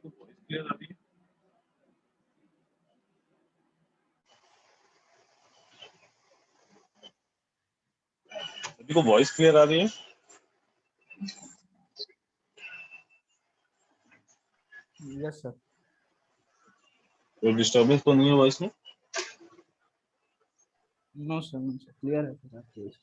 को voice clear आ रही है? सभी को वॉइस क्लियर आ रही है? Yes sir. कोई डिस्टर्बेंस तो नहीं है वॉइस में? No sir, no sir, clear है सर आपकी वॉइस।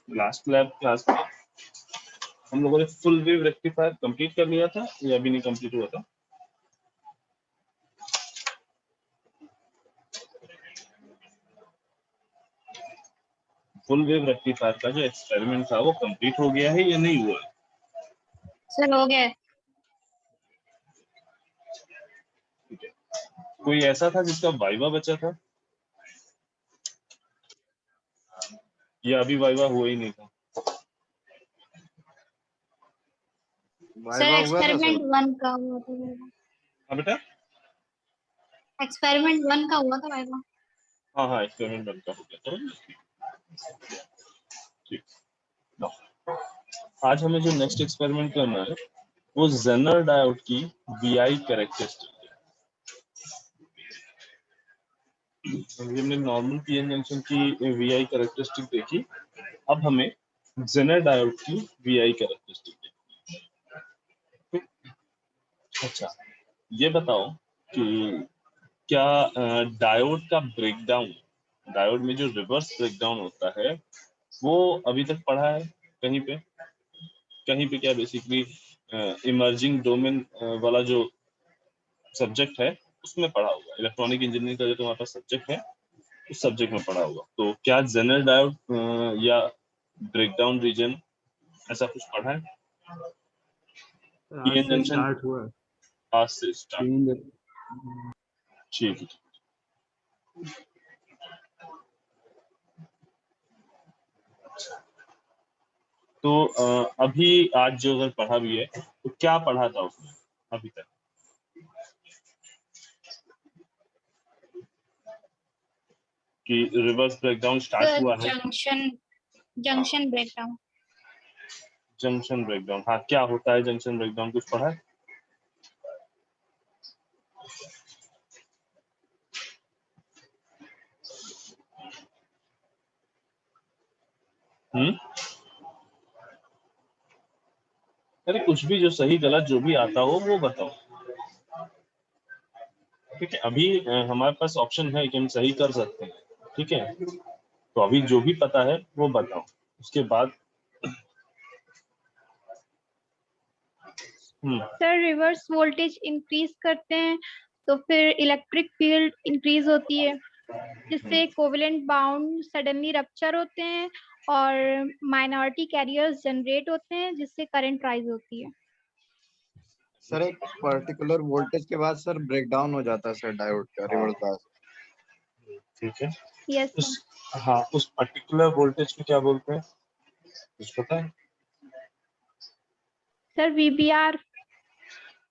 लास्ट लैब क्लास में हम लोगों ने फुल वेव रेक्टिफायर कंप्लीट कर लिया था या अभी नहीं कंप्लीट हुआ था? फुल वेव रेक्टिफायर का जो एक्सपेरिमेंट था वो कंप्लीट हो गया है या नहीं हुआ है? सर हो गया। ठीक है। कोई ऐसा था जिसका वाइवा बचा था या अभी वाइवा हुआ ही नहीं था? सर वाइवा हुआ था एक्सपेरिमेंट सर। 1 का हुआ था वाइवा। हाँ बेटा? एक्सपेरिमेंट 1 का हुआ था वाइवा। हाँ हाँ, एक्सपेरिमेंट बन का हो गया था। ठीक। नो। आज हमें जो नेक्स्ट एक्सपेरिमेंट करना है वो जेनर डायोड की वीआई कैरेक्टरिस्टिक है। हमने नॉर्मल पीएन जंक्शन की वीआई कैरेक्टरिस्टिक देखी, अब हमें जेनर डायोड की वीआई कैरेक्टरिस्टिक देखी। अच्छा, ये बताओ कि क्या डायोड का ब्रेकडाउन, डायोड में जो रिवर्स ब्रेकडाउन होता है वो अभी तक पढ़ा है कहीं पे? कहीं पे क्या बेसिकली इमर्जिंग डोमेन वाला जो सब्जेक्ट है उसमें पढ़ा होगा, इलेक्ट्रॉनिक इंजीनियरिंग का जो तुम्हारे पास सब्जेक्ट है उस सब्जेक्ट में पढ़ा होगा। तो क्या जेनर डायोड या ब्रेकडाउन रीजन ऐसा कुछ पढ़ा है? आज पीएन से जंक्शन स्टार्ट हुआ है। आज से स्टार्ट। ठीक है। तो अभी आज जो अगर पढ़ा भी है तो क्या पढ़ा था उसमें अभी तक? कि रिवर्स ब्रेकडाउन स्टार्ट हुआ है? Junction breakdown. जंक्शन ब्रेकडाउन, हाँ, क्या होता है जंक्शन ब्रेकडाउन, कुछ पढ़ा है? अरे कुछ भी, जो सही गलत जो भी आता हो वो बताओ। ठीक है, अभी हमारे पास ऑप्शन है कि हम सही कर सकते हैं, ठीक है? तो अभी जो भी पता है वो बताओ, उसके बाद सर रिवर्स वोल्टेज इंक्रीज करते हैं तो फिर इलेक्ट्रिक फील्ड इंक्रीज होती है, जिससे कोवेलेंट बाउंड सडनली रप्चर होते हैं और माइनॉरिटी कैरियर्स जनरेट होते हैं, जिससे करंट राइज होती है। सर एक पर्टिकुलर वोल्टेज के बाद सर ब्रेकडाउन हो जाता है सर डायोड का रिवर्स बायस। ठीक है। यस उस हाँ, उस पर्टिकुलर वोल्टेज को क्या बोलते हैं, कुछ पता है? Sir VBR.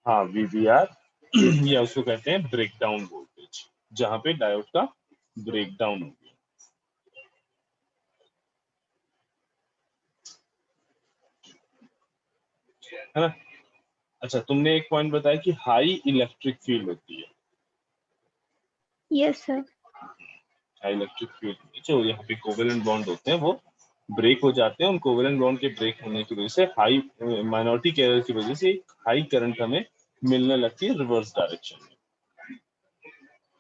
हाँ, वीबीआर या उसको कहते हैं ब्रेकडाउन वोल्टेज, जहां पे डायोड का ब्रेकडाउन हो गया, है ना? अच्छा, तुमने एक पॉइंट बताया कि हाई इलेक्ट्रिक फील्ड होती है। Yes sir. High electric field जो यहाँ पे कोवेलेंट बॉन्ड होते हैं वो ब्रेक हो जाते हैं। उन कोवेलेंट बॉन्ड के ब्रेक होने की वजह से हाई माइनॉरिटी कैरियर की वजह से हाई करंट हमें मिलने लगती है रिवर्स डायरेक्शन में,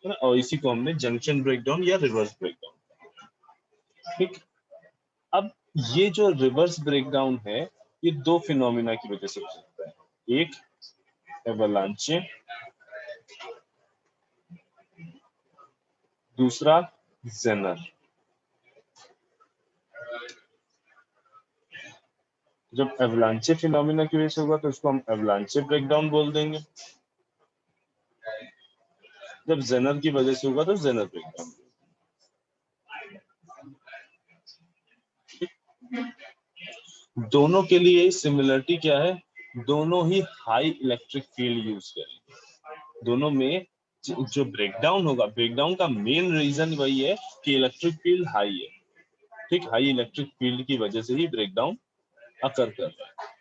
है ना? और इसी को हमने जंक्शन ब्रेकडाउन या रिवर्स ब्रेकडाउन। ठीक, अब ये जो रिवर्स ब्रेकडाउन है ये दो फिनोमिना की वजह से हो सकता है। एक एवलांचे, दूसरा जेनर। जब एवलांचे फिनोमिना की वजह से होगा तो इसको हम एवलांचे ब्रेकडाउन बोल देंगे। जब जेनर की वजह से होगा तो जेनर ब्रेकडाउन। दोनों के लिए सिमिलरिटी क्या है? दोनों ही हाई इलेक्ट्रिक फील्ड यूज करेंगे। दोनों में जो ब्रेकडाउन होगा, ब्रेकडाउन का मेन रीजन वही है कि इलेक्ट्रिक फील्ड हाई है। ठीक, हाई इलेक्ट्रिक फील्ड की वजह से ही ब्रेकडाउन अकर कर रहा है।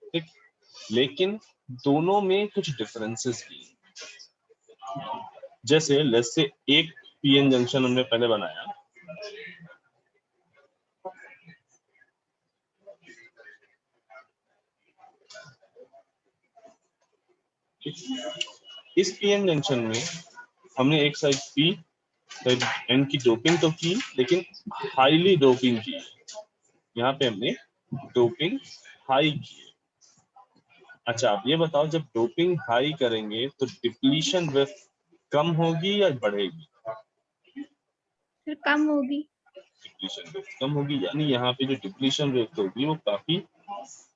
ठीक, लेकिन दोनों में कुछ डिफरेंसेस भी हैं। जैसे लेट्स से एक पीएन जंक्शन हमने पहले बनाया, इस पीएन जंक्शन में हमने एक साइड पी साइड एन की डोपिंग तो की, लेकिन हाईली डोपिंग की। यहाँ पे हमने डोपिंग हाई की। अच्छा, आप ये बताओ, जब डोपिंग हाई करेंगे तो डिप्लीशन वेव कम होगी या बढ़ेगी? फिर कम होगी। डिप्लीशन वेव कम होगी, यानी यहाँ पे जो डिप्लीशन वेव होगी वो काफी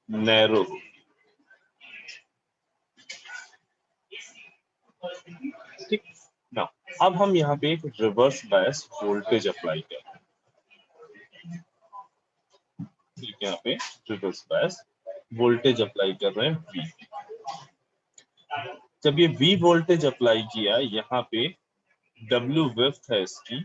नैरो होगी। ठीक ना, अब हम यहाँ पे एक रिवर्स बायस वोल्टेज अप्लाई कर रहे हैं। ठीक, यहाँ पे रिवर्स बायस वोल्टेज अप्लाई कर रहे हैं V। जब ये V वोल्टेज अप्लाई किया, यहाँ पे W विड्थ है इसकी।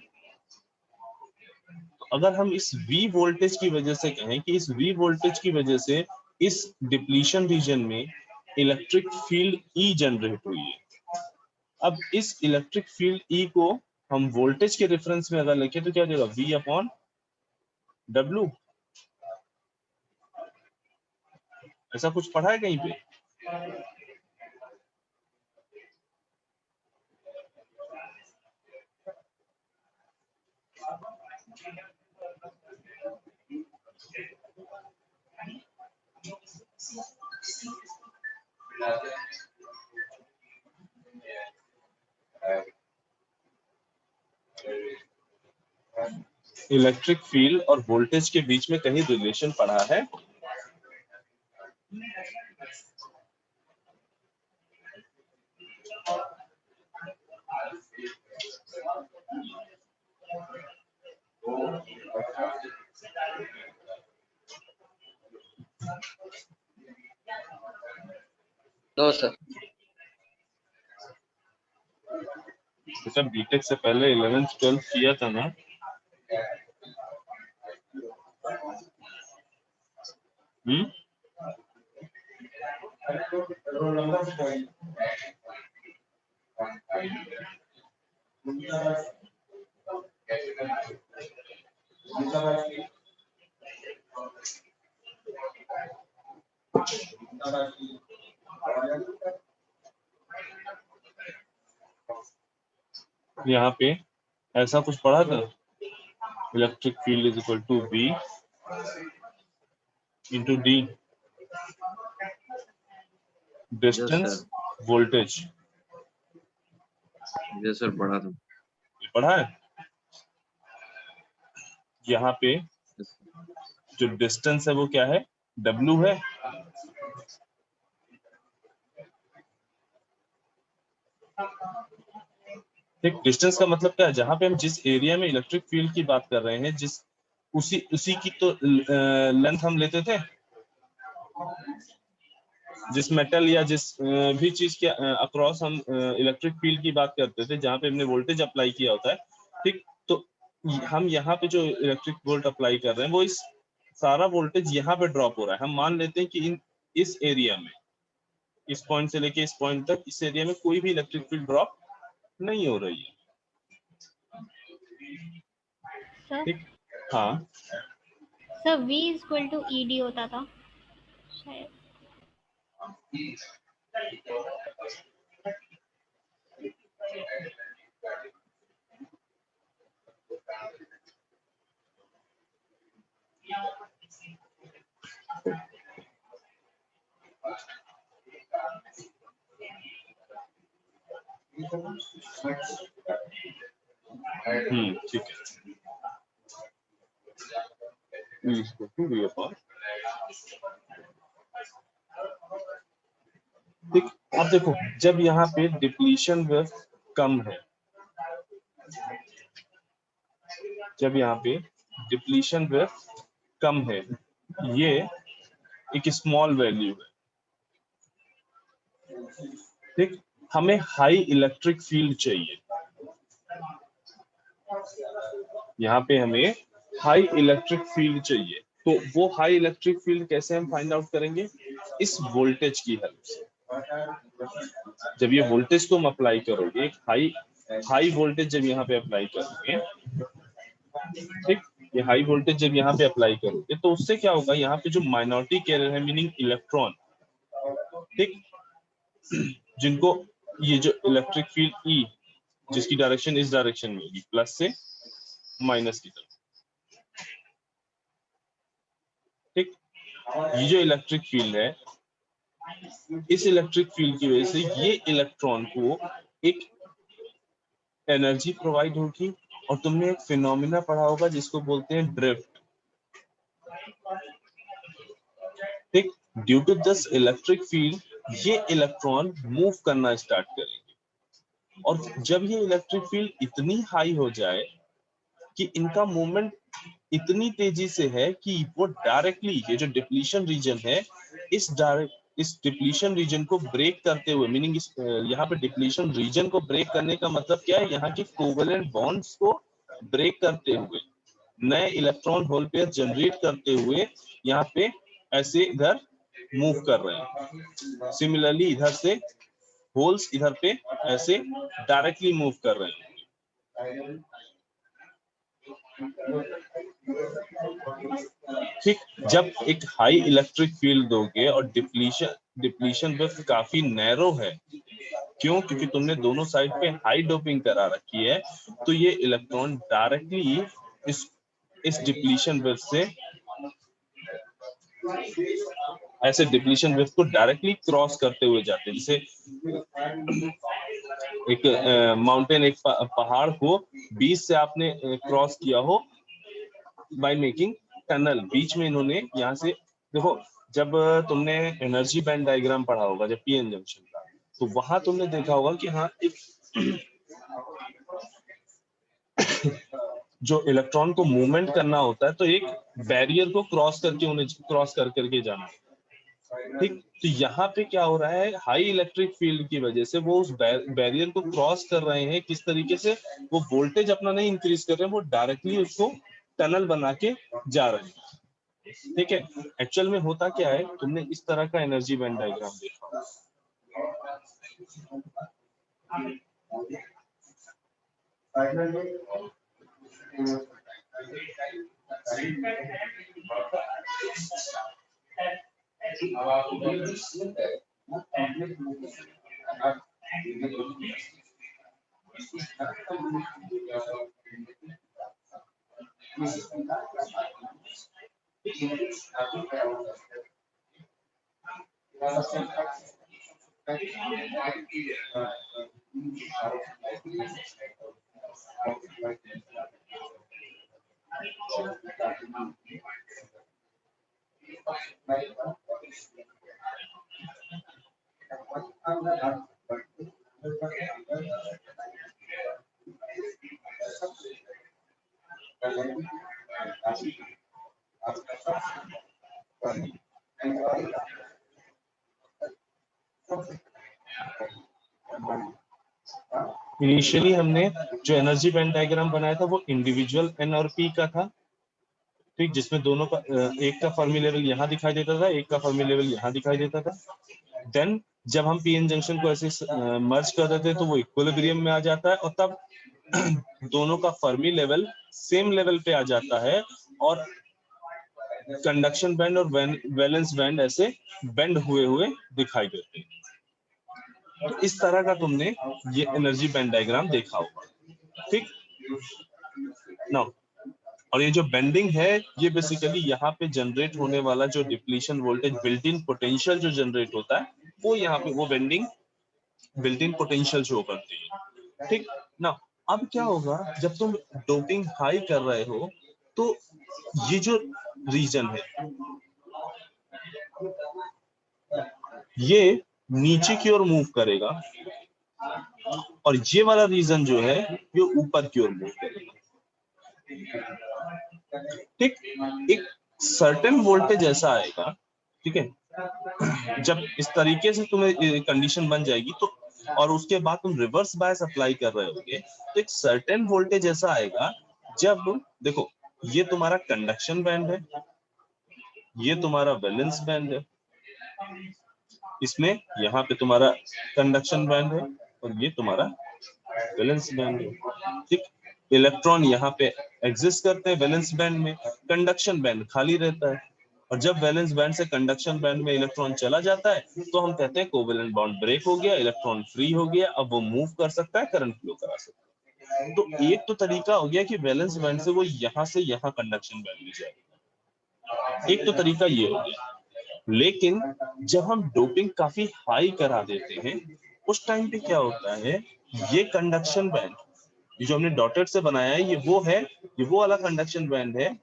तो अगर हम इस V वोल्टेज की वजह से कहें कि इस V वोल्टेज की वजह से इस डिप्लीशन रीजन में इलेक्ट्रिक फील्ड E जनरेट हुई है। अब इस इलेक्ट्रिक फील्ड E को हम वोल्टेज के रेफरेंस में अगर लिखें तो क्या हो जाएगा? V upon W। ऐसा कुछ पढ़ा है कहीं पे? इलेक्ट्रिक फील्ड और वोल्टेज के बीच में कहीं रिलेशन पढ़ा है? No sir. बेटा बीटेक से पहले 11th 12th किया था ना? यहाँ पे ऐसा कुछ पढ़ा था? Electric field is equal to V into D, distance voltage. Yes sir, पढ़ा था। ये पढ़ा है? यहाँ पे जो डिस्टेंस है वो क्या है? W है। ठीक, डिस्टेंस का मतलब क्या है? जहां पे हम जिस एरिया में इलेक्ट्रिक फील्ड की बात कर रहे हैं, जिस उसी की तो लेंथ हम लेते थे। जिस मेटल या जिस भी चीज के अक्रॉस हम इलेक्ट्रिक फील्ड की बात करते थे, जहां पे हमने वोल्टेज अप्लाई किया होता है। ठीक, तो हम यहाँ पे जो इलेक्ट्रिक वोल्ट अप्लाई कर रहे हैं वो इस सारा वोल्टेज यहाँ पे ड्रॉप हो रहा है। हम मान लेते हैं कि इस एरिया में इस पॉइंट से लेके इस पॉइंट तक इस एरिया में कोई भी इलेक्ट्रिक फील्ड ड्रॉप नहीं हो रही है। सर ठीक, हाँ sir V equal to ED होता था शायद। ठीक है। ठीक, अब देखो जब यहाँ पे डिप्लीशन वेव कम है, जब यहाँ पे डिप्लीशन वेव कम है, ये एक स्मॉल वैल्यू है। ठीक, हमें हाई इलेक्ट्रिक फील्ड चाहिए, यहाँ पे हमें हाई इलेक्ट्रिक फील्ड चाहिए। तो वो हाई इलेक्ट्रिक फील्ड कैसे हम फाइंड आउट करेंगे? इस वोल्टेज की हेल्प से। जब ये वोल्टेज को हम अप्लाई करोगे, हाई वोल्टेज जब यहाँ पे अप्लाई करोगे, ठीक, ये हाई वोल्टेज जब यहाँ पे अप्लाई करोगे तो उससे क्या होगा, यहाँ पे जो माइनॉरिटी कैरियर है मीनिंग इलेक्ट्रॉन, ठीक, जिनको ये जो इलेक्ट्रिक फील्ड E जिसकी डायरेक्शन इस डायरेक्शन में होगी, प्लस से माइनस की तरफ, ठीक, ये जो इलेक्ट्रिक फील्ड है, इस इलेक्ट्रिक फील्ड की वजह से ये इलेक्ट्रॉन को एक एनर्जी प्रोवाइड होगी। और तुमने एक फिनोमिना पढ़ा होगा जिसको बोलते हैं ड्रिफ्ट। ठीक, due to this electric field ये इलेक्ट्रॉन मूव करना स्टार्ट करेंगे, और जब ये इलेक्ट्रिक फील्ड इतनी हाई हो जाए कि इनका मूवमेंट इतनी तेजी से है कि वो डायरेक्टली ये जो डिप्लीशन रीजन है, इस डिप्लीशन रीजन को ब्रेक करते हुए, मीनिंग इस यहाँ पे डिप्लीशन रीजन को ब्रेक करने का मतलब क्या है, यहाँ के कोवेलेंट बॉन्ड्स को ब्रेक करते हुए, नए इलेक्ट्रॉन होल पेयर जनरेट करते हुए यहाँ पे ऐसे इधर मूव कर रहे हैं। सिमिलरली इधर से होल्स इधर पे ऐसे डायरेक्टली मूव कर रहे हैं। ठीक, जब एक हाई इलेक्ट्रिक फील्ड दोगे और डिप्लीशन वेव काफी नैरो है, क्यों? क्योंकि तुमने दोनों साइड पे हाई डोपिंग करा रखी है, तो ये इलेक्ट्रॉन डायरेक्टली इस डिप्लीशन वेव से ऐसे डिप्लीशन वेव को डायरेक्टली क्रॉस करते हुए जाते हैं। जैसे एक माउंटेन, एक पहाड़ को बीच से आपने क्रॉस किया हो बाय मेकिंग टनल, बीच में इन्होंने यहाँ से, देखो जब तुमने एनर्जी बैंड डायग्राम पढ़ा होगा जब पीएन जंक्शन का, तो वहां तुमने देखा होगा कि हाँ एक जो इलेक्ट्रॉन को मूवमेंट करना होता है तो एक बैरियर को क्रॉस करके उन्हें क्रॉस करके जाना। ठीक, तो यहाँ पे क्या हो रहा है, हाई इलेक्ट्रिक फील्ड की वजह से वो उस बैरियर को क्रॉस कर रहे हैं। किस तरीके से? वो वोल्टेज अपना नहीं इंक्रीज कर रहे हैं, वो डायरेक्टली उसको टनल बना के जा रहे हैं। ठीक है, एक्चुअल में होता क्या है, तुमने इस तरह का एनर्जी बैंड डायग्राम देखा, इनिशियली हमने जो एनर्जी बैंड डायग्राम बनाया था वो इंडिविजुअल एन और पी का था। ठीक, जिसमें दोनों का एक का फर्मी लेवल यहाँ दिखाई देता था, एक का फर्मी लेवल यहाँ दिखाई देता था। देन जब हम पीएन जंक्शन को ऐसे मर्ज कर देते हैं तो वो इक्विलिब्रियम में आ जाता है और तब दोनों का फर्मी लेवल सेम लेवल पे आ जाता है और कंडक्शन बैंड और वैलेंस बैंड ऐसे बेंड हुए हुए दिखाई देते हैं। तो इस तरह का तुमने ये एनर्जी बैंड डायग्राम देखा होगा, ठीक ना। और ये जो बेंडिंग है ये बेसिकली यहाँ पे जनरेट होने वाला जो depletion voltage built in potential जो जनरेट होता है वो यहाँ पे वो bending built in potential show करती है, ठीक ना। अब क्या होगा जब तुम डोपिंग हाई कर रहे हो तो ये जो रीजन है ये नीचे की ओर मूव करेगा और ये वाला रीजन जो है ये ऊपर की ओर मूव करेगा, ठीक। एक सर्टेन वोल्टेज ऐसा आएगा, ठीक है, जब इस तरीके से तुम्हें कंडीशन बन जाएगी तो और उसके बाद तुम रिवर्स बायस अप्लाई कर रहे होगे तो एक सर्टेन वोल्टेज ऐसा आएगा जब देखो ये तुम्हारा कंडक्शन बैंड है, ये तुम्हारा वैलेंस बैंड है, इसमें यहाँ पे तुम्हारा कंडक्शन बैंड है और ये तुम्हारा वैलेंस बैंड है, ठीक। इलेक्ट्रॉन यहाँ पे एग्जिस्ट करते हैं वैलेंस बैंड में, कंडक्शन बैंड खाली रहता है और जब वैलेंस बैंड से कंडक्शन बैंड में इलेक्ट्रॉन चला जाता है तो हम कहते हैं कोवेलेंट बॉन्ड ब्रेक हो गया, इलेक्ट्रॉन फ्री हो गया, अब वो मूव कर सकता है, करंट फ्लो करा सकता है। तो एक तो तरीका हो गया कि वैलेंस बैंड से वो यहाँ से यहाँ कंडक्शन बैंड में जाएगा, एक तो तरीका ये हो गया। लेकिन जब हम डोपिंग काफी हाई करा देते हैं उस टाइम पे क्या होता है, ये कंडक्शन बैंड जो हमने डॉटेड से बनाया है ये वो वाला कंडक्शन बैंड है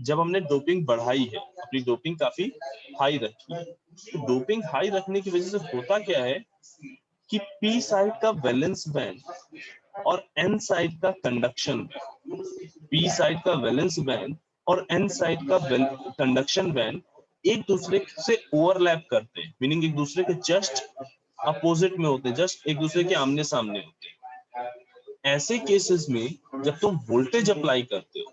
जब हमने डोपिंग बढ़ाई है, अपनी डोपिंग काफी हाई रखी है। तो डोपिंग हाई रखने की वजह से होता क्या है कि पी साइड का वैलेंस बैंड और एन साइड का कंडक्शन बैंड, पी साइड का वैलेंस बैंड और एन साइड का कंडक्शन बैंड एक दूसरे से ओवरलैप करते हैं, मीनिंग एक दूसरे के जस्ट अपोजिट में होते हैं, जस्ट एक दूसरे के आमने सामने होते हैं। ऐसे केसेस में जब तुम वोल्टेज अप्लाई करते हो,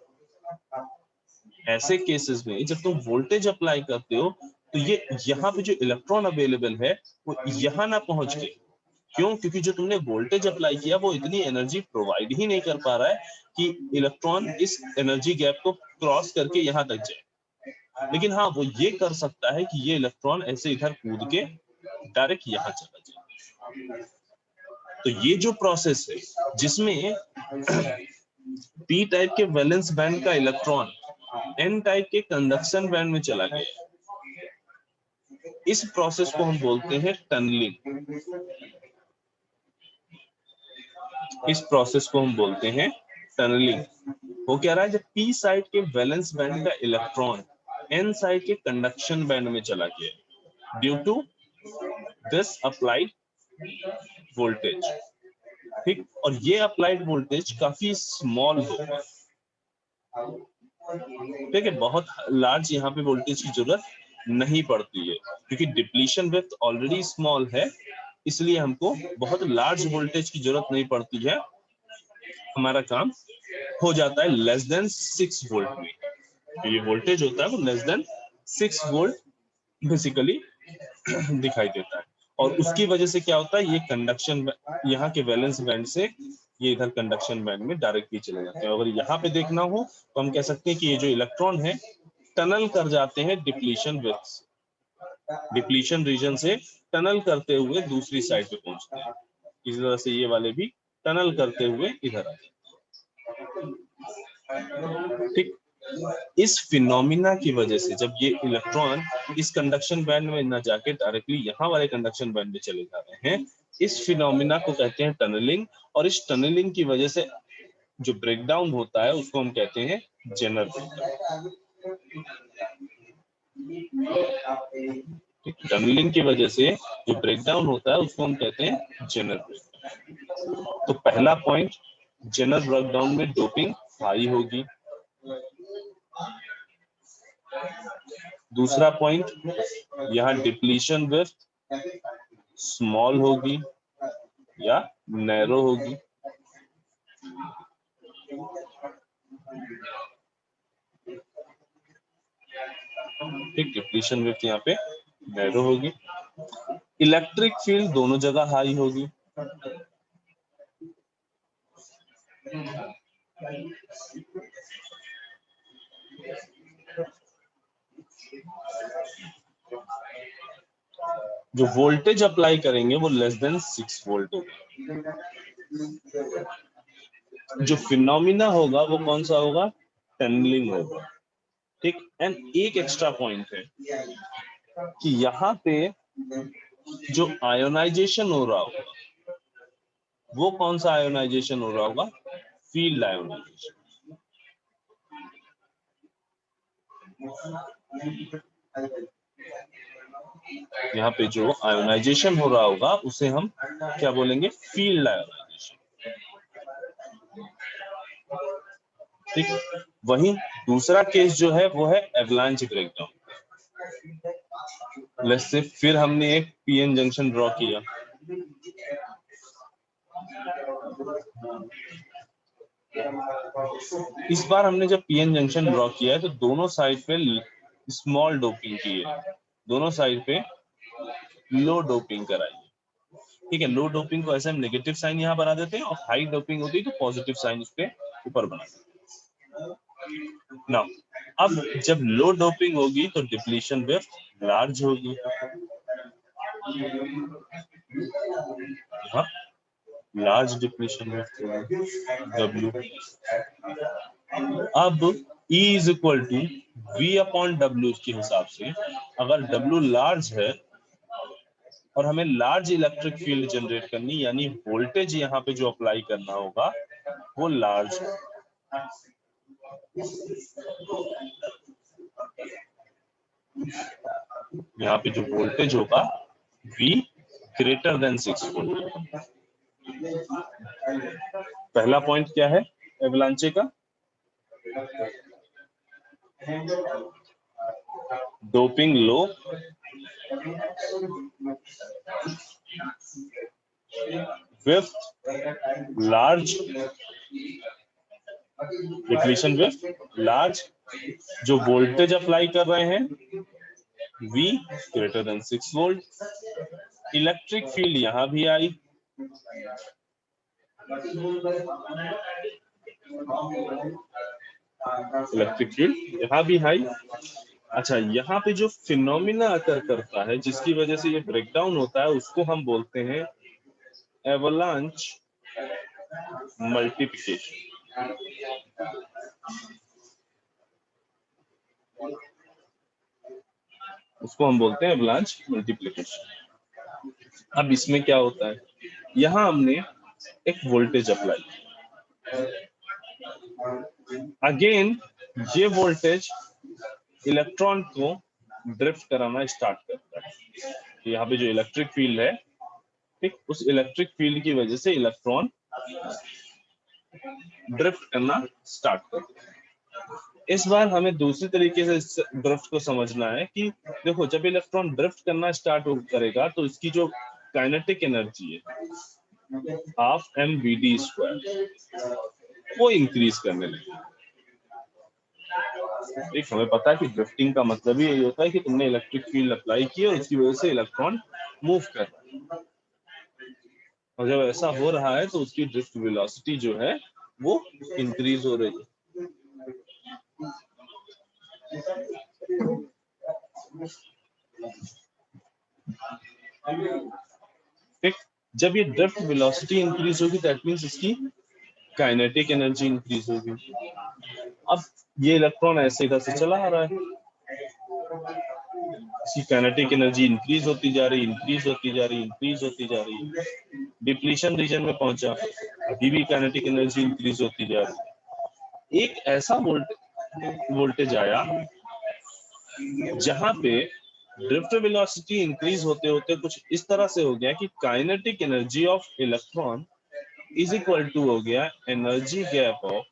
ऐसे केसेस में जब तुम वोल्टेज अप्लाई करते हो तो ये यहाँ पे जो इलेक्ट्रॉन अवेलेबल है वो यहाँ ना पहुंच के, क्यों, क्योंकि जो तुमने वोल्टेज अप्लाई किया वो इतनी एनर्जी प्रोवाइड ही नहीं कर पा रहा है कि इलेक्ट्रॉन इस एनर्जी गैप को क्रॉस करके यहाँ तक जाए। लेकिन हाँ वो ये कर सकता है कि ये इलेक्ट्रॉन ऐसे इधर कूद के डायरेक्ट यहाँ चला जाए। तो ये जो प्रोसेस है जिसमें पी टाइप के वैलेंस बैंड का इलेक्ट्रॉन एन टाइप के कंडक्शन बैंड में चला गया, इस प्रोसेस को हम बोलते हैं टनलिंग। इस प्रोसेस को हम बोलते हैं टनलिंग। वो क्या रहा है, जब पी साइड के वैलेंस बैंड का इलेक्ट्रॉन एन साइड के कंडक्शन बैंड में चला गया due to this applied voltage, ठीक। और ये अप्लाइड वोल्टेज काफी स्मॉल होगा, ठीक है, बहुत लार्ज यहाँ पे वोल्टेज की जरूरत नहीं पड़ती है क्योंकि डिप्लीशन विड्थ ऑलरेडी स्मॉल है, इसलिए हमको बहुत लार्ज वोल्टेज की जरूरत नहीं पड़ती है, हमारा काम हो जाता है लेस देन 6 वोल्ट में। तो ये वोल्टेज होता है वो लेस देन 6 वोल्ट बेसिकली दिखाई देता है और उसकी वजह से क्या होता है, ये कंडक्शन यहाँ के वैलेंस बैंड से ये इधर कंडक्शन बैंड में डायरेक्टली चले जाते हैं। अगर यहाँ पे देखना हो तो हम कह सकते हैं कि ये जो इलेक्ट्रॉन है टनल कर जाते हैं डिप्लीशन विड्थ, डिप्लीशन रीजन से टनल करते हुए दूसरी साइड पे पहुंचते हैं। इस तरह से ये वाले भी टनल करते हुए इधर आ जाते हैं, ठीक। इस फिनोमिना की वजह से जब ये इलेक्ट्रॉन इस कंडक्शन बैंड में ना जाके डायरेक्टली यहाँ वाले कंडक्शन बैंड में चले जा रहे हैं, इस फिनोमिना को कहते हैं टनलिंग। और इस टनलिंग की वजह से जो ब्रेकडाउन होता है उसको हम कहते हैं जेनर ब्रेकडाउन। टनलिंग की वजह से जो ब्रेकडाउन होता है उसको हम कहते हैं जेनर ब्रेकडाउन। तो पहला पॉइंट, जेनर ब्रेकडाउन में डोपिंग हाई होगी। दूसरा पॉइंट, यहाँ डिप्लीशन विड्थ स्मॉल होगी या नैरो होगी। ठीक, डिप्लीशन विड्थ यहाँ पे नैरो होगी। इलेक्ट्रिक फील्ड दोनों जगह हाई होगी, जो वोल्टेज अप्लाई करेंगे वो लेस देन 6 वोल्ट होगा। जो फिनोमिना होगा वो कौन सा होगा, टनलिंग होगा। ठीक, एंड एक एक्स्ट्रा पॉइंट है कि यहाँ पे जो आयोनाइजेशन हो रहा होगा वो कौन सा आयोनाइजेशन हो रहा होगा, फील्ड आयोनाइजेशन। यहाँ पे जो आयोनाइजेशन हो रहा होगा उसे हम क्या बोलेंगे, फील्ड आयोनाइजेशन। ठीक, वहीं दूसरा केस जो है वो है एवलांच ब्रेकडाउन। लेट्स से फिर हमने एक पीएन जंक्शन ड्रॉ किया, इस बार हमने जब पीएन जंक्शन ड्रॉ किया है तो दोनों साइड पे स्मॉल डोपिंग की है, दोनों साइड पे लो डोपिंग कराई है। ठीक है, लो डोपिंग को ऐसे हम नेगेटिव साइन यहाँ बना देते हैं और हाई डोपिंग होती है तो पॉजिटिव साइन उस पे ऊपर बना देते हैं। नाउ अब जब लो डोपिंग होगी तो डिप्लीशन विड्थ लार्ज होगी, हाँ लार्ज डिप्लीशन विड्थ W। अब E is equal to V upon W के हिसाब से अगर W लार्ज है और हमें लार्ज इलेक्ट्रिक फील्ड जनरेट करनी, यानी वोल्टेज यहाँ पे जो अप्लाई करना होगा वो लार्ज है। यहाँ पे जो वोल्टेज होगा V ग्रेटर देन 6 वोल्ट। पहला पॉइंट क्या है एवलांचे का, doping low, width large, depletion width large, जो वोल्टेज अप्लाई कर रहे हैं V greater than 6 volt. Electric field यहां भी आई, इलेक्ट्रिक फील्ड यहां भी हाई। अच्छा, यहाँ पे जो फिनोमिना अकर करता है जिसकी वजह से ये ब्रेकडाउन होता है उसको हम बोलते हैं एवलांच मल्टीप्लिकेशन। उसको हम बोलते हैं एवलांच मल्टीप्लिकेशन। अब इसमें क्या होता है, यहां हमने एक वोल्टेज अप्लाई, अगेन ये वोल्टेज इलेक्ट्रॉन को ड्रिफ्ट कराना स्टार्ट करता है। यहाँ पे जो इलेक्ट्रिक फील्ड है, ठीक, उस इलेक्ट्रिक फील्ड की वजह से इलेक्ट्रॉन ड्रिफ्ट करना स्टार्ट करता है। इस बार हमें दूसरी तरीके से इस ड्रिफ्ट को समझना है कि देखो जब इलेक्ट्रॉन ड्रिफ्ट करना स्टार्ट करेगा तो इसकी जो काइनेटिक एनर्जी है हाफ mvd² वो इंक्रीज करने लगी। एक हमें पता है कि ड्रिफ्टिंग का मतलब ही यही होता है कि तुमने इलेक्ट्रिक फील्ड अप्लाई की और उसकी वजह से इलेक्ट्रॉन मूव कर रहा है, और जब ऐसा हो रहा है तो उसकी ड्रिफ्ट वेलोसिटी जो है वो इंक्रीज हो रही है। ठीक, जब ये ड्रिफ्ट वेलोसिटी इंक्रीज होगी दैट मींस इसकी काइनेटिक एनर्जी इंक्रीज होगी। अब ये इलेक्ट्रॉन ऐसे इधर से चला आ रहा है, इसकी काइनेटिक एनर्जी इंक्रीज होती जा रही, इंक्रीज होती जा रही, इंक्रीज होती जा रही, डिप्लीशन रीजन में पहुंचा, अभी भी काइनेटिक एनर्जी इंक्रीज होती जा रही। एक ऐसा वोल्टेज आया जहां पे ड्रिफ्ट वेलोसिटी इंक्रीज होते होते कुछ इस तरह से हो गया कि kinetic energy of electron is equal to हो गया energy gap of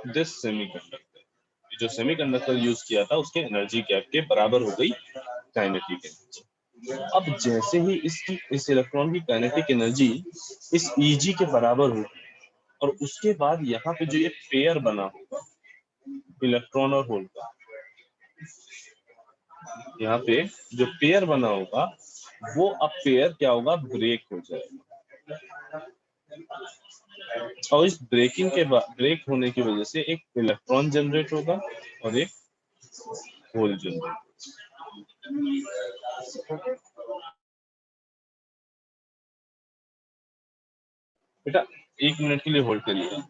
this semiconductor. जो सेमीकंडक्टर यूज किया था उसके एनर्जी गैप के बराबर हो गई काइनेटिक एनर्जी। अब जैसे ही इस इलेक्ट्रॉन की काइनेटिक एनर्जी इस Eg के बराबर होगी और उसके बाद यहाँ पे जो ये पेयर बना होगा इलेक्ट्रॉन और होल का, यहाँ पे जो पेयर बना होगा वो अब पेयर क्या होगा, ब्रेक हो जाएगा, और इस ब्रेकिंग के बाद, ब्रेक होने की वजह से एक इलेक्ट्रॉन जनरेट होगा और एक होल जनरेट। बेटा 1 मिनट के लिए होल्ड करिए।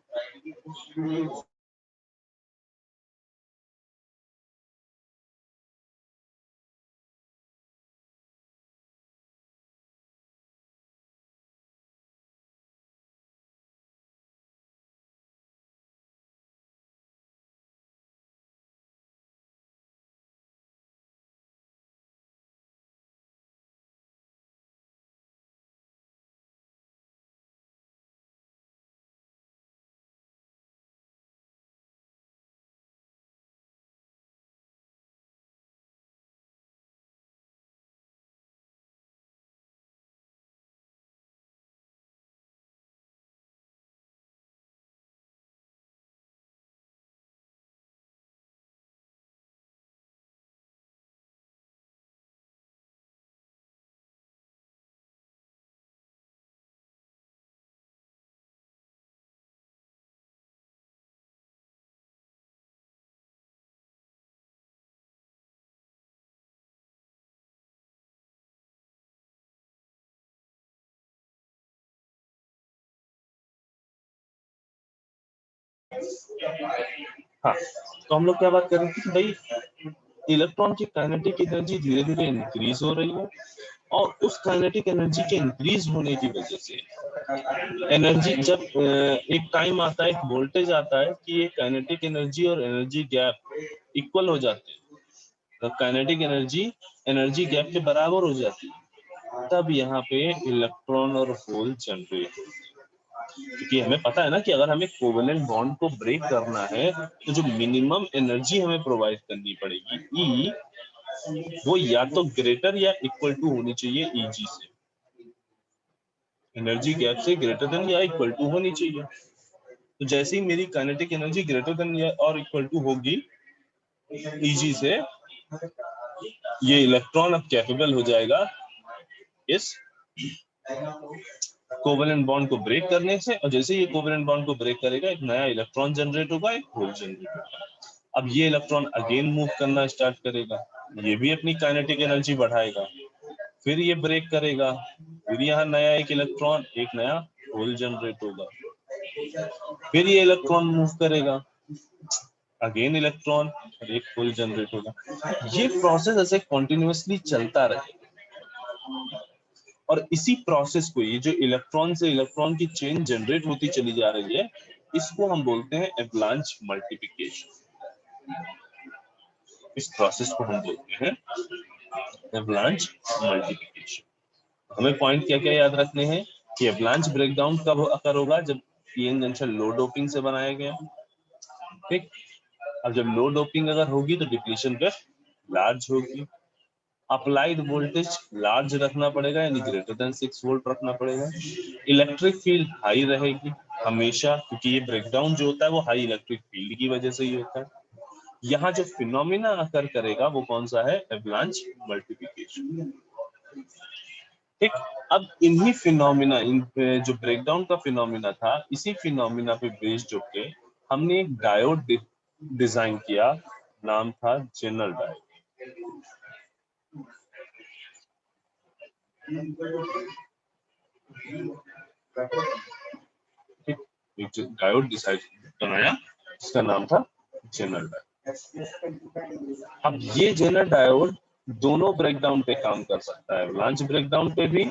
हाँ, तो हम लोग क्या बात कर रहे थे कि भाई इलेक्ट्रॉन की काइनेटिक एनर्जी धीरे धीरे इंक्रीज हो रही है, और उस काइनेटिक एनर्जी के इंक्रीज होने की वजह से एनर्जी, जब एक टाइम आता है, एक वोल्टेज आता है कि ये काइनेटिक एनर्जी और एनर्जी गैप इक्वल हो जाते हैं, तो काइनेटिक एनर्जी एनर्जी गैप के बराबर हो जाती है, तब यहाँ पे इलेक्ट्रॉन और होल जनरेट, क्योंकि हमें पता है ना कि अगर हमें कोवेलेंट बॉन्ड को ब्रेक करना है तो जो मिनिमम एनर्जी हमें प्रोवाइड करनी पड़ेगी ई, वो या तो ग्रेटर या इक्वल टू होनी चाहिए ईजी से, एनर्जी गैप से ग्रेटर देन या इक्वल टू होनी चाहिए। तो जैसे ही मेरी काइनेटिक एनर्जी ग्रेटर देन या और इक्वल टू होगी ईजी से, ये इलेक्ट्रॉन अब कैपेबल हो जाएगा इस कोवेलेंट बॉन्ड को ब्रेक करने से, और जैसे ये कोवेलेंट बॉन्ड को ब्रेक करेगा एक नया इलेक्ट्रॉन जनरेट होगा, एक होल जनरेट होगा। अब ये इलेक्ट्रॉन अगेन मूव करना स्टार्ट करेगा, ये भी अपनी काइनेटिक एनर्जी बढ़ाएगा, फिर ये ब्रेक करेगा, फिर यहाँ नया एक इलेक्ट्रॉन, एक नया होल जनरेट होगा, फिर ये इलेक्ट्रॉन मूव करेगा, अगेन इलेक्ट्रॉन और एक होल जनरेट होगा। ये प्रोसेस ऐसे कंटिन्यूअसली चलता रहेगा, और इसी प्रोसेस को, ये जो इलेक्ट्रॉन से इलेक्ट्रॉन की चेन जनरेट होती चली जा रही है, इसको हम बोलते हैं एवलांच मल्टीप्लिकेशन। इस प्रोसेस को हम बोलते हैं एवलांच मल्टीप्लिकेशन। हमें पॉइंट क्या क्या याद रखने हैं कि एवलांच ब्रेकडाउन कब अकर होगा, जब पीएन जंक्शन लो डोपिंग से बनाया गया, ठीक। अब जब लो डोपिंग अगर होगी तो डिप्लीशन रेट लार्ज होगी, अप्लाइड वोल्टेज लार्ज रखना पड़ेगा, यानी ग्रेटर देन 6 वोल्ट रखना पड़ेगा, इलेक्ट्रिक फील्ड हाई रहेगी हमेशा, क्योंकि ये ब्रेकडाउन जो होता है वो हाई इलेक्ट्रिक फील्ड की वजह से ही होता है। यहाँ जो फिनोमिना अकर करेगा वो कौन सा है, एवलांच मल्टीप्लिकेशन, ठीक। अब इन्हीं फिनोमिना, इन जो ब्रेकडाउन का फिनोमिना था, इसी फिनोमिना पे बेस्ड होके हमने एक डायोड डिजाइन किया, नाम था जेनर डायोड। एक डायोड डिसाइड बनाया जिसका नाम था जेनर डायोड। अब ये जेनर डायोड दोनों ब्रेकडाउन पे काम कर सकता है, एवलांच ब्रेकडाउन पे भी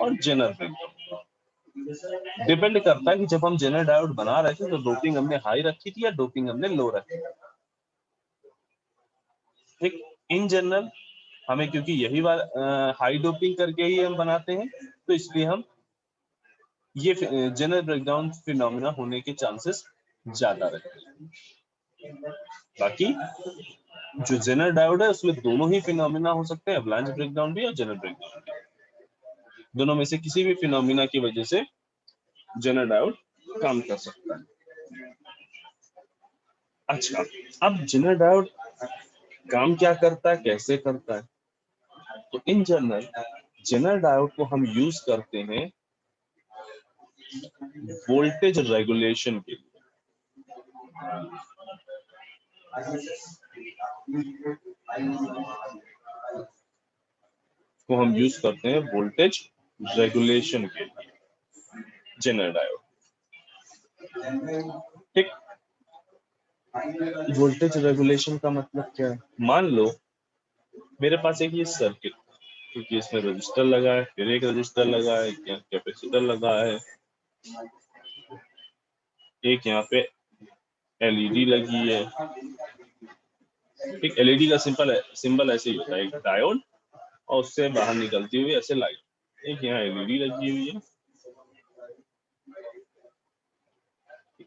और जेनर ब्रेकडाउन। डिपेंड करता है कि जब हम जेनर डायोड बना रहे थे तो डोपिंग हमने हाई रखी थी या डोपिंग हमने लो रखी थी, ठीक। इन जनरल हमें, क्योंकि यही बात हाई डोपिंग करके ही हम बनाते हैं, तो इसलिए हम ये जेनरल ब्रेकडाउन फिनोमिना होने के चांसेस ज्यादा रहते हैं। बाकी जो जेनर डायोड है उसमें दोनों ही फिनोमिना हो सकते हैं, एवलांच ब्रेकडाउन भी और जेनरल ब्रेकडाउन भी, दोनों में से किसी भी फिनोमिना की वजह से जेनर डायोड काम कर सकता है। अच्छा, अब जेनर डायोड काम क्या करता है, कैसे करता है? तो इन जनरल जेनर डायोड को हम यूज करते हैं वोल्टेज रेगुलेशन के लिए। को हम यूज करते हैं वोल्टेज रेगुलेशन के लिए जेनर डायोड। ठीक, वोल्टेज रेगुलेशन का मतलब क्या है? मान लो मेरे पास एक ये सर्किट, क्योंकि इसमें रजिस्टर लगा है, फिर एक रजिस्टर लगा है, एक यहाँ कैपेसिटर लगा है, एक यहाँ पे एलईडी लगी है। एक एलईडी का सिंबल ऐसे ही होता है, एक डायोड और उससे बाहर निकलती हुई ऐसे लाइट। एक यहाँ एलईडी लगी हुई है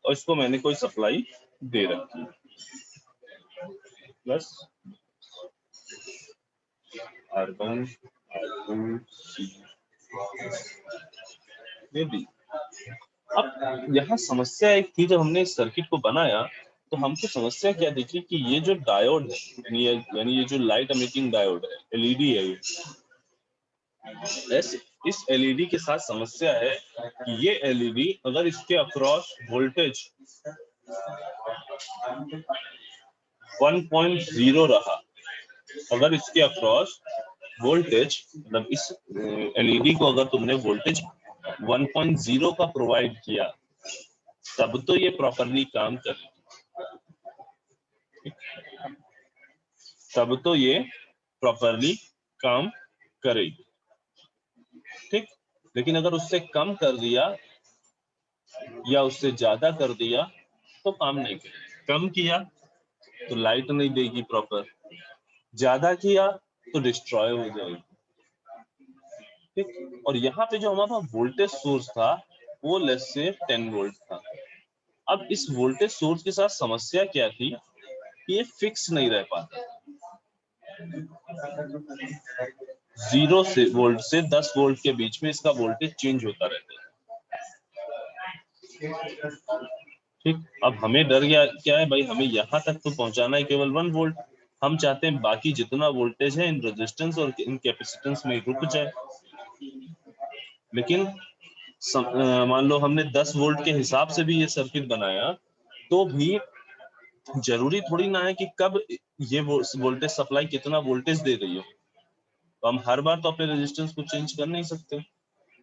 और इसको मैंने कोई सप्लाई दे रखी है, प्लस R1 R2 C ये भी। अब यहाँ समस्या एक थी, जब हमने इस सर्किट को बनाया तो हमको समस्या क्या दिखी कि ये जो डायोड है, यानी ये जो लाइट एमिटिंग डायोड है, एलईडी है, इस एलईडी के साथ समस्या है कि ये एलईडी अगर इसके अक्रॉस वोल्टेज 1.0 रहा, अगर इसके अक्रॉस वोल्टेज, मतलब इस एलईडी को अगर तुमने वोल्टेज 1.0 का प्रोवाइड किया, तब तो ये प्रॉपरली काम करेगी, तब तो ये प्रॉपरली काम करेगी। ठीक, लेकिन अगर उससे कम कर दिया या उससे ज्यादा कर दिया तो काम नहीं करेगी। कम किया तो लाइट नहीं देगी प्रॉपर, ज्यादा किया तो डिस्ट्रॉय हो जाएगी। ठीक, और यहाँ पे जो हमारा वोल्टेज सोर्स था वो लेस से 10 वोल्ट था। अब इस वोल्टेज सोर्स के साथ समस्या क्या थी कि ये फिक्स नहीं रह पाता, 0 से वोल्ट से 10 वोल्ट के बीच में इसका वोल्टेज चेंज होता रहता है। ठीक, अब हमें डर क्या है भाई, हमें यहाँ तक तो पहुंचाना है केवल 1 वोल्ट। हम चाहते हैं बाकी जितना वोल्टेज है इन रेजिस्टेंस और इन कैपेसिटेंस में रुक जाए। लेकिन मान लो हमने 10 वोल्ट के हिसाब से भी ये सर्किट बनाया, तो भी जरूरी थोड़ी ना है कि कब ये वोल्टेज सप्लाई कितना वोल्टेज दे रही हो, तो हम हर बार तो अपने रेजिस्टेंस को चेंज कर नहीं सकते।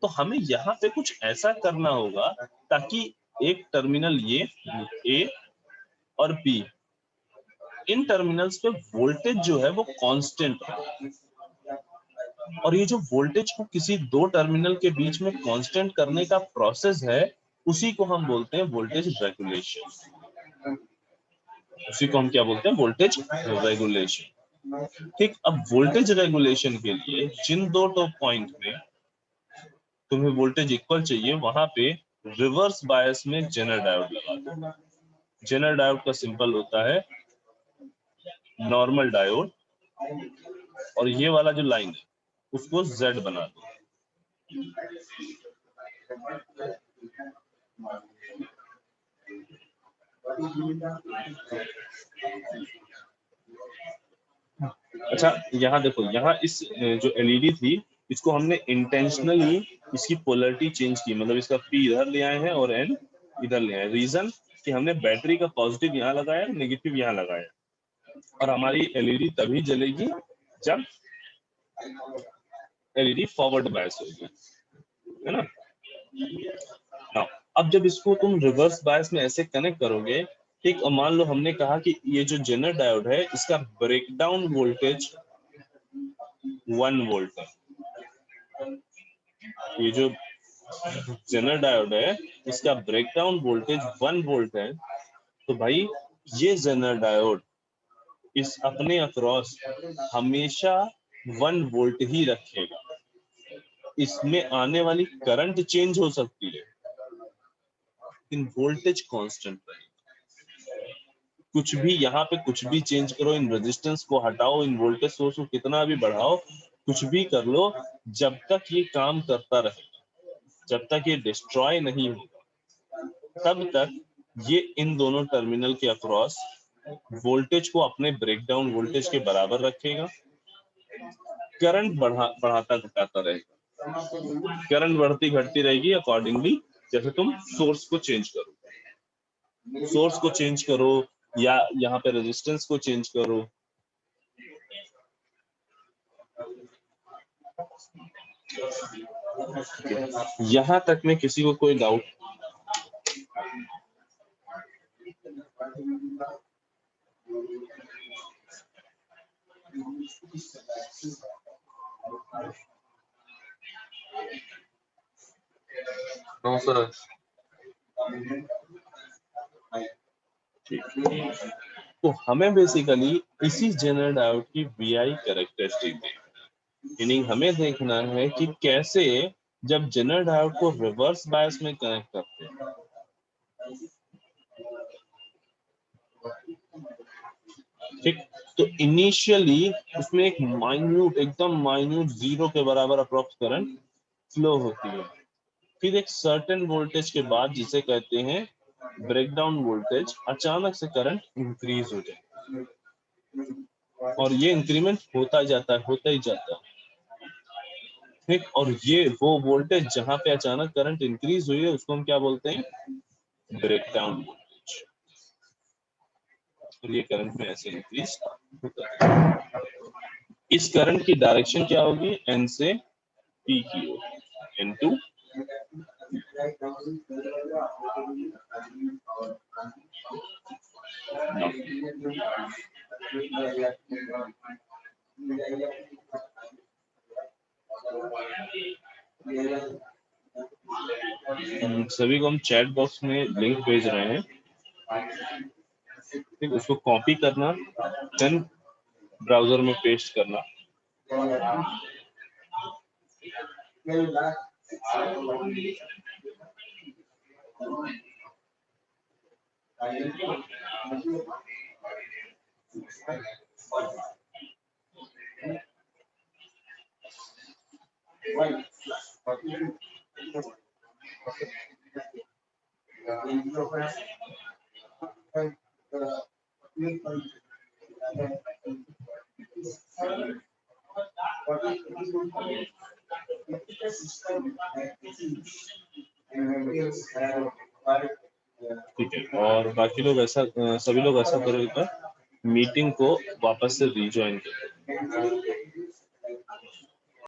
तो हमें यहाँ पे कुछ ऐसा करना होगा ताकि एक टर्मिनल ये ए और बी, इन टर्मिनल्स पे वोल्टेज जो है वो कांस्टेंट रहे, और ये जो वोल्टेज को किसी दो टर्मिनल के बीच में कांस्टेंट करने का प्रोसेस है, उसी को हम बोलते हैं वोल्टेज रेगुलेशन। उसी को हम क्या बोलते हैं? Voltage regulation. ठीक, अब वोल्टेज रेगुलेशन के लिए जिन दो पॉइंट में तुम्हें वोल्टेज इक्वल चाहिए, वहां पे रिवर्स बायस में जेनर डायोड लगा दो। जेनर डायोड का सिंबल होता है नॉर्मल डायोड, और ये वाला जो लाइन है उसको Z बना दो। अच्छा, यहाँ देखो, यहाँ इस जो एलईडी थी इसको हमने इंटेंशनली इसकी पोलैरिटी चेंज की, मतलब इसका P इधर ले आए हैं और N इधर ले आए। रीजन कि हमने बैटरी का पॉजिटिव यहाँ लगाया, नेगेटिव यहाँ लगाया, और हमारी एलईडी तभी जलेगी जब एलईडी फॉरवर्ड बायस होगी, है ना। अब जब इसको तुम रिवर्स बायस में ऐसे कनेक्ट करोगे, ठीक, और मान लो हमने कहा कि ये जो जेनर डायोड है इसका ब्रेकडाउन वोल्टेज 1 वोल्ट है। ये जो जेनर डायोड है इसका ब्रेकडाउन वोल्टेज 1 वोल्ट है, तो भाई ये जेनर डायोड इस अपने अक्रॉस हमेशा 1 वोल्ट ही रखेगा। इसमें आने वाली करंट चेंज हो सकती है लेकिन वोल्टेज कांस्टेंट रहेगा। कुछ भी यहाँ पे कुछ भी चेंज करो, इन रेजिस्टेंस को हटाओ, इन वोल्टेज सोर्स को कितना भी बढ़ाओ, कुछ भी कर लो, जब तक ये काम करता रहेगा, जब तक ये डिस्ट्रॉय नहीं होगा, तब तक ये इन दोनों टर्मिनल के अक्रॉस वोल्टेज को अपने ब्रेकडाउन वोल्टेज के बराबर रखेगा, करंट बढ़ाता घटाता रहेगा, करंट बढ़ती घटती रहेगी अकॉर्डिंगली जैसे तुम सोर्स को चेंज करो, सोर्स को चेंज करो या यहाँ पे रेजिस्टेंस को चेंज करो। यहाँ तक में किसी को कोई डाउट? No sir. तो हमें बेसिकली इसी जनरल डायोड की VI कैरेक्टरिस्टिक मीनिंग हमें देखना है कि कैसे जब जनरल डायोड को रिवर्स बायस में कनेक्ट करते हैं, ठीक, तो इनिशियली उसमें एक माइन्यूट एकदम माइन्यूट 0 के बराबर अप्रोक्स करंट फ्लो होती है, फिर एक सर्टेन वोल्टेज के बाद जिसे कहते हैं ब्रेकडाउन वोल्टेज, अचानक से करंट इंक्रीज हो जाए और ये इंक्रीमेंट होता ही जाता है, ठीक, और ये वो वोल्टेज जहां पे अचानक करंट इंक्रीज हुई है उसको हम क्या बोलते हैं? Breakdown voltage. और ये करंट में ऐसे इंक्रीज होता है। इस करंट की डायरेक्शन क्या होगी? N से P की ओर, N2 सभी को हम चैट बॉक्स में लिंक भेज रहे हैं, ठीक, उसको कॉपी करना, देन ब्राउजर में पेस्ट करना। ठीक है, और बाकी लोग ऐसा सभी लोग ऐसा करो, मीटिंग को वापस से रीजॉइन करो।